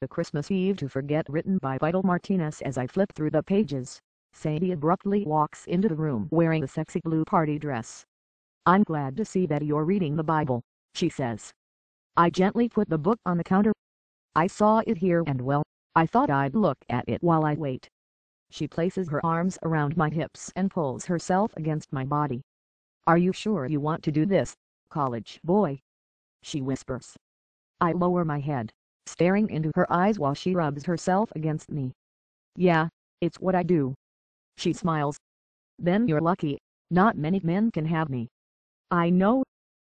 The Christmas Eve to Forget written by Vidal Martinez. As I flip through the pages, Sadie abruptly walks into the room wearing a sexy blue party dress. "I'm glad to see that you're reading the Bible," she says. I gently put the book on the counter. "I saw it here and well, I thought I'd look at it while I wait." She places her arms around my hips and pulls herself against my body. "Are you sure you want to do this, college boy?" she whispers. I lower my head, staring into her eyes while she rubs herself against me. "Yeah, it's what I do." She smiles. "Then you're lucky, not many men can have me." "I know."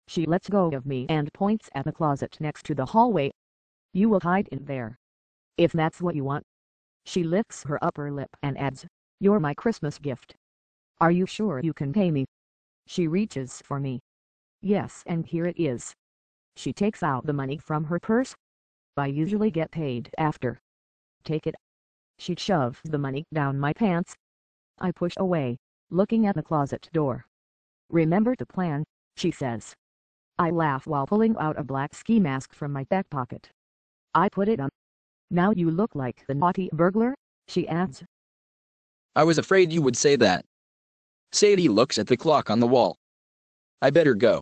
She lets go of me and points at the closet next to the hallway. "You will hide in there, if that's what you want." She lifts her upper lip and adds, "You're my Christmas gift. Are you sure you can pay me?" She reaches for me. "Yes, and here it is." She takes out the money from her purse. "I usually get paid after." "Take it." She shoves the money down my pants. I push away, looking at the closet door. "Remember the plan," she says. I laugh while pulling out a black ski mask from my back pocket. I put it on. "Now you look like the naughty burglar," she adds. "I was afraid you would say that." Sadie looks at the clock on the wall. "I better go.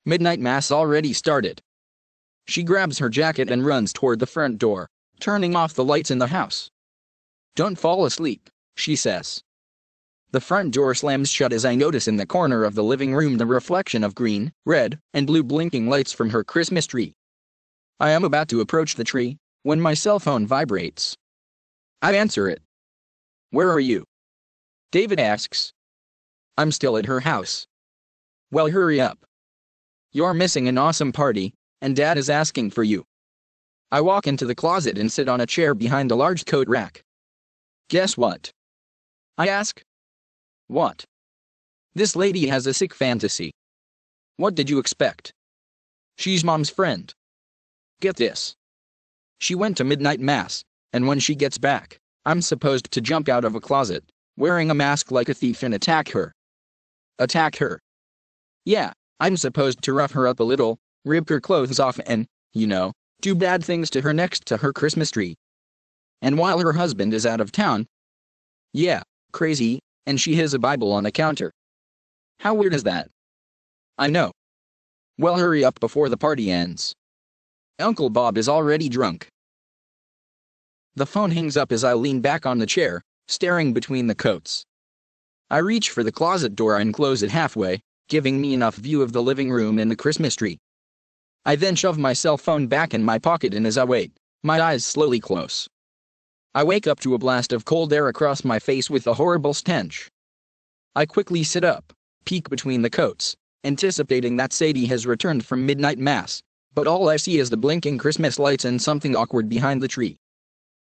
Midnight Mass already started." She grabs her jacket and runs toward the front door, turning off the lights in the house. "Don't fall asleep," she says. The front door slams shut as I notice in the corner of the living room the reflection of green, red, and blue blinking lights from her Christmas tree. I am about to approach the tree, when my cell phone vibrates. I answer it. "Where are you?" David asks. "I'm still at her house." "Well, hurry up. You're missing an awesome party, and Dad is asking for you." I walk into the closet and sit on a chair behind a large coat rack. "Guess what?" I ask. "What?" "This lady has a sick fantasy." "What did you expect?" "She's Mom's friend. Get this. She went to midnight mass, and when she gets back, I'm supposed to jump out of a closet, wearing a mask like a thief and attack her." "Attack her?" "Yeah, I'm supposed to rough her up a little, rip her clothes off and, do bad things to her next to her Christmas tree. And while her husband is out of town." "Yeah, crazy, and she has a Bible on the counter." "How weird is that?" "I know." "Well, hurry up before the party ends. Uncle Bob is already drunk." The phone hangs up as I lean back on the chair, staring between the coats. I reach for the closet door and close it halfway, giving me enough view of the living room and the Christmas tree. I then shove my cell phone back in my pocket, and as I wait, my eyes slowly close. I wake up to a blast of cold air across my face with a horrible stench. I quickly sit up, peek between the coats, anticipating that Sadie has returned from midnight mass, but all I see is the blinking Christmas lights and something awkward behind the tree.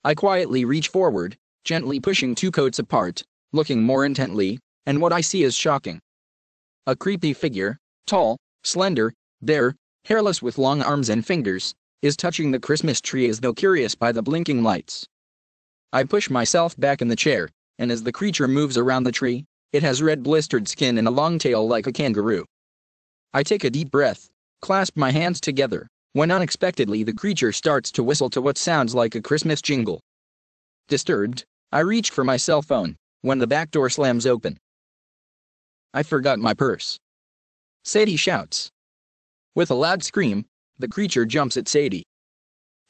I quietly reach forward, gently pushing two coats apart, looking more intently, and what I see is shocking. A creepy figure, tall, slender, bare, hairless with long arms and fingers, is touching the Christmas tree as though curious by the blinking lights. I push myself back in the chair, and as the creature moves around the tree, it has red blistered skin and a long tail like a kangaroo. I take a deep breath, clasp my hands together, when unexpectedly the creature starts to whistle to what sounds like a Christmas jingle. Disturbed, I reach for my cell phone, when the back door slams open. "I forgot my purse," Sadie shouts. With a loud scream, the creature jumps at Sadie.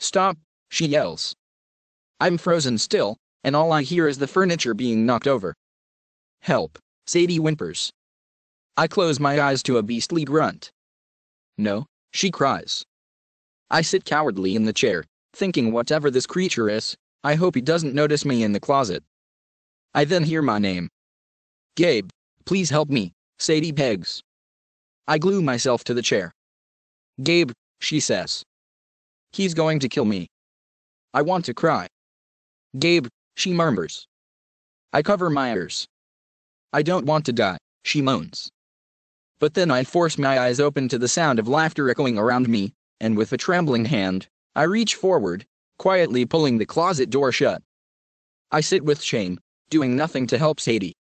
"Stop," she yells. I'm frozen still, and all I hear is the furniture being knocked over. "Help," Sadie whimpers. I close my eyes to a beastly grunt. "No," she cries. I sit cowardly in the chair, thinking whatever this creature is, I hope he doesn't notice me in the closet. I then hear my name. "Gabe, please help me," Sadie begs. I glue myself to the chair. "Gabe," she says. "He's going to kill me." I want to cry. "Gabe," she murmurs. I cover my ears. "I don't want to die," she moans. But then I force my eyes open to the sound of laughter echoing around me, and with a trembling hand, I reach forward, quietly pulling the closet door shut. I sit with shame, doing nothing to help Sadie.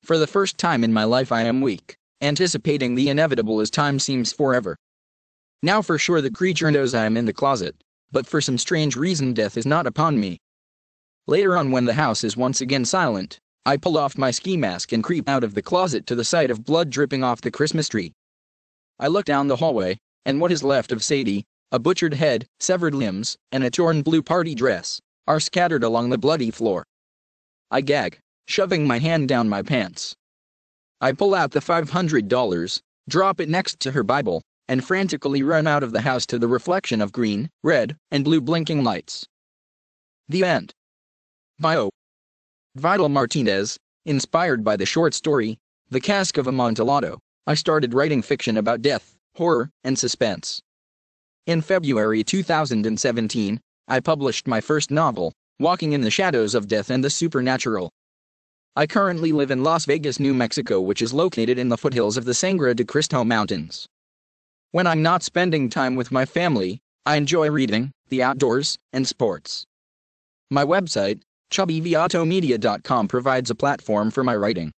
For the first time in my life I am weak, anticipating the inevitable as time seems forever. Now for sure the creature knows I am in the closet, but for some strange reason death is not upon me. Later on, when the house is once again silent, I pull off my ski mask and creep out of the closet to the sight of blood dripping off the Christmas tree. I look down the hallway, and what is left of Sadie, a butchered head, severed limbs, and a torn blue party dress, are scattered along the bloody floor. I gag, shoving my hand down my pants. I pull out the $500, drop it next to her Bible, and frantically run out of the house to the reflection of green, red, and blue blinking lights. The end. Bio. Vidal Martinez, inspired by the short story, The Cask of Amontillado, I started writing fiction about death, horror, and suspense. In February 2017, I published my first novel, Walking in the Shadows of Death and the Supernatural. I currently live in Las Vegas, New Mexico, which is located in the foothills of the Sangre de Cristo Mountains. When I'm not spending time with my family, I enjoy reading, the outdoors, and sports. My website, chubbyviatomedia.com, provides a platform for my writing.